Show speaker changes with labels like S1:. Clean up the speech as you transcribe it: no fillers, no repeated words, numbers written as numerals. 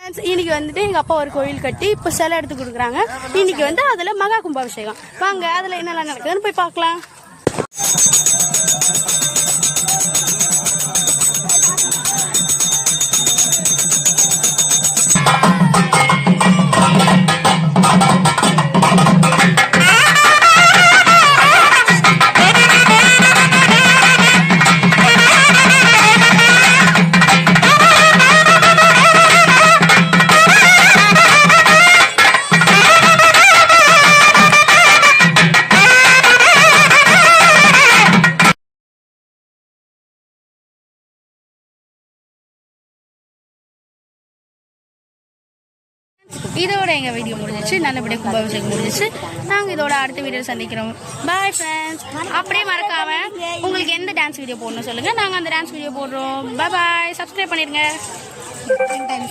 S1: இன்னைக்கு வந்துட்டு எங்க அப்பா ஒரு கோயில் கட்டி இப்ப சிலை எடுத்து கொடுக்குறாங்க. இன்னைக்கு வந்து அதுல மகா கும்பாபிஷேகம். வாங்க அதுல என்னெல்லாம் நடக்குதுன்னு போய் பார்க்கலாம். இதோட எங்க வீடியோ முடிஞ்சிச்சு. நல்லபடியாக கும்பாபிஷேகம் முடிஞ்சிச்சு. நாங்கள் இதோட அடுத்த வீடியோ சந்திக்கிறோம். Bye friends. அப்படியே மறக்காம உங்களுக்கு எந்த டான்ஸ் வீடியோ போடணும்னு சொல்லுங்க. நாங்கள் அந்த டான்ஸ் வீடியோ போடுறோம். பாய். சப்ஸ்கிரைப் பண்ணிருங்க.